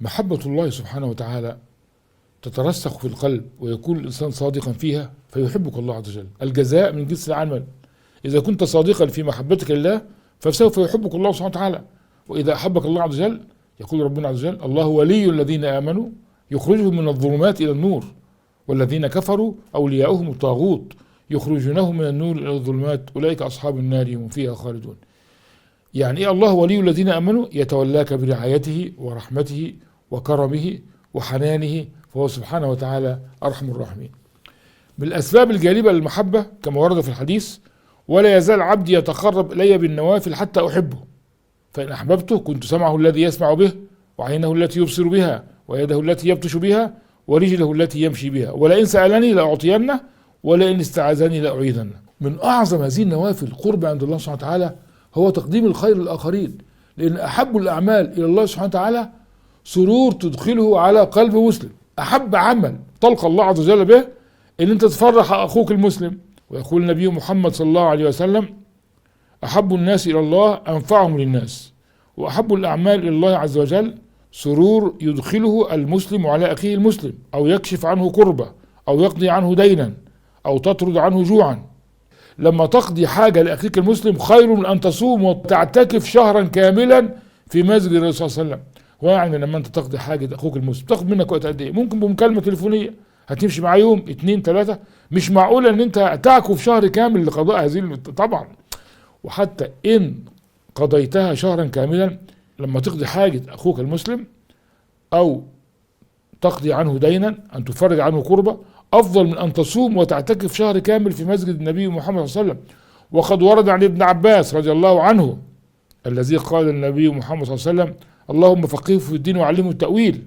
محبة الله سبحانه وتعالى تترسخ في القلب ويكون الإنسان صادقا فيها فيحبك الله عز وجل. الجزاء من جنس العمل. إذا كنت صادقا في محبتك لله فسوف يحبك الله سبحانه وتعالى. وإذا أحبك الله عز وجل يقول ربنا عز وجل: الله ولي الذين آمنوا يخرجهم من الظلمات إلى النور والذين كفروا أولياؤهم الطاغوت يخرجونهم من النور إلى الظلمات أولئك أصحاب النار هم فيها خالدون. يعني إيه الله ولي الذين آمنوا؟ يتولاك برعايته ورحمته وكرمه وحنانه، فهو سبحانه وتعالى أرحم الراحمين. من الأسباب الجالبة للمحبة كما ورد في الحديث: ولا يزال عبدي يتقرب إلي بالنوافل حتى أحبه، فإن أحببته كنت سمعه الذي يسمع به وعينه التي يبصر بها ويده التي يبطش بها ورجله التي يمشي بها، ولئن سألني لأعطينه ولئن استعاذني لأعيذنه. من أعظم هذه النوافل قرب عند الله سبحانه وتعالى هو تقديم الخير للآخرين، لأن أحب الأعمال إلى الله سبحانه وتعالى سرور تدخله على قلب مسلم. أحب عمل تلقى الله عز وجل به إن أنت تفرح أخوك المسلم. ويقول النبي محمد صلى الله عليه وسلم: أحب الناس إلى الله أنفعهم للناس، وأحب الأعمال إلى الله عز وجل سرور يدخله المسلم على أخيه المسلم، أو يكشف عنه كربة، أو يقضي عنه دينا، أو تطرد عنه جوعا. لما تقضي حاجة لأخيك المسلم خير من أن تصوم وتعتكف شهرا كاملا في مسجد الرسول صلى الله عليه وسلم. ويعني لما أنت تقضي حاجة لأخوك المسلم تاخد منك وقت قد إيه؟ ممكن بمكالمة تليفونية هتمشي معاه يوم 2 3. مش معقول أن أنت تعكف شهر كامل لقضاء هذه طبعا. وحتى إن قضيتها شهرا كاملا، لما تقضي حاجة أخوك المسلم أو تقضي عنه دينا، أن تفرج عنه كربة، أفضل من أن تصوم وتعتكف شهر كامل في مسجد النبي محمد صلى الله عليه وسلم. وقد ورد عن ابن عباس رضي الله عنه الذي قال النبي محمد صلى الله عليه وسلم: اللهم فقهه في الدين وعلمه التأويل.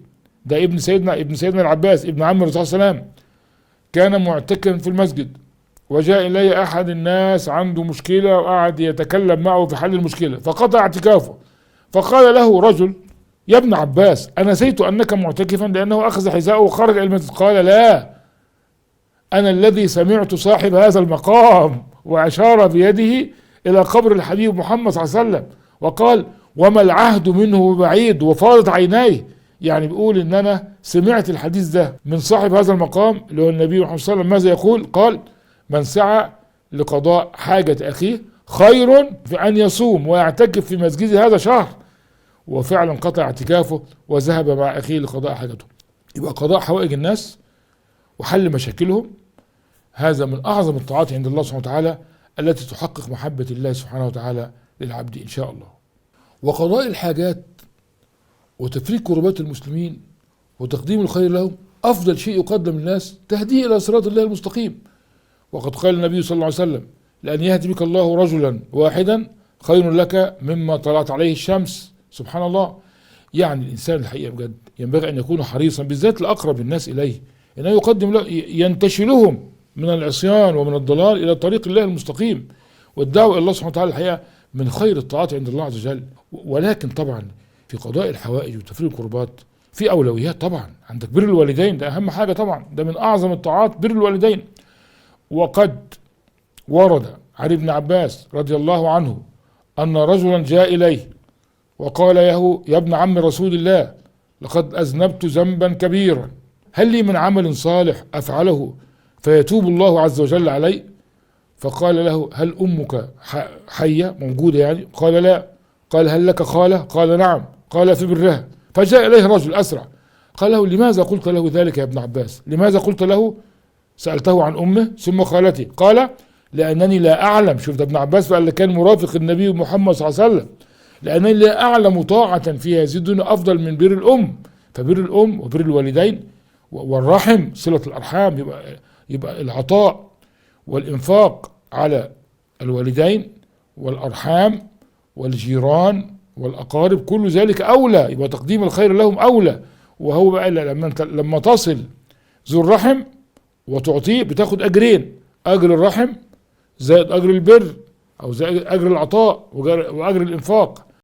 ده ابن سيدنا العباس ابن عم الرسول صلى الله عليه وسلم، كان معتكفا في المسجد، وجاء إلي أحد الناس عنده مشكلة وقعد يتكلم معه في حل المشكلة، فقطع اعتكافه. فقال له رجل: يا ابن عباس أنسيت أنك معتكفا؟ لأنه أخذ حذاءه وخرج إلى المسجد. قال: لا، أنا الذي سمعت صاحب هذا المقام، وأشار بيده إلى قبر الحبيب محمد صلى الله عليه وسلم وقال: وما العهد منه بعيد، وفاضت عينيه. يعني بيقول إن أنا سمعت الحديث ده من صاحب هذا المقام اللي هو النبي محمد صلى الله عليه وسلم. ماذا يقول؟ قال: من سعى لقضاء حاجة أخيه خير في أن يصوم ويعتكف في مسجد هذا شهر. وفعلا قطع اعتكافه وذهب مع أخيه لقضاء حاجته. يبقى قضاء حوائج الناس وحل مشاكلهم هذا من أعظم الطاعات عند الله سبحانه وتعالى التي تحقق محبة الله سبحانه وتعالى للعبد إن شاء الله. وقضاء الحاجات وتفريج كربات المسلمين وتقديم الخير لهم أفضل شيء يقدم للناس تهديه إلى صراط الله المستقيم. وقد قال النبي صلى الله عليه وسلم: لأن يهدي بك الله رجلا واحدا خير لك مما طلعت عليه الشمس. سبحان الله. يعني الإنسان الحقيقة بجد ينبغي أن يكون حريصا بالذات لأقرب الناس إليه، إنه يقدم له، ينتشلهم من العصيان ومن الضلال إلى طريق الله المستقيم. والدعوة إلى الله سبحانه وتعالى الحقيقة من خير الطاعات عند الله عز وجل. ولكن طبعا في قضاء الحوائج وتفريج الكربات في أولويات. طبعا عندك بر الوالدين، ده أهم حاجة طبعا، ده من أعظم الطاعات بر الوالدين. وقد ورد عن ابن عباس رضي الله عنه أن رجلا جاء إليه وقال له: يا ابن عم رسول الله، لقد أذنبت ذنبا كبيرا، هل لي من عمل صالح أفعله فيتوب الله عز وجل علي؟ فقال له: هل أمك حية موجودة يعني؟ قال: لا. قال: هل لك خالة؟ قال: نعم. قال: في برها. فجاء إليه رجل أسرع قال له: لماذا قلت له ذلك يا ابن عباس؟ لماذا قلت له؟ سألته عن أمه ثم خالته. قال: لأنني لا أعلم. شوف، ده ابن عباس بقى اللي كان مرافق النبي محمد صلى الله عليه وسلم. لأنني لا أعلم طاعة في هذه الدنيا أفضل من بر الأم. فبر الأم وبر الوالدين والرحم صلة الأرحام، يبقى العطاء والإنفاق على الوالدين والأرحام والجيران والأقارب كل ذلك أولى، يبقى تقديم الخير لهم أولى. وهو بقى لما تصل ذو الرحم وتعطيه بتاخد أجرين: أجر الرحم زائد أجر البر، أو زائد أجر العطاء وأجر الإنفاق.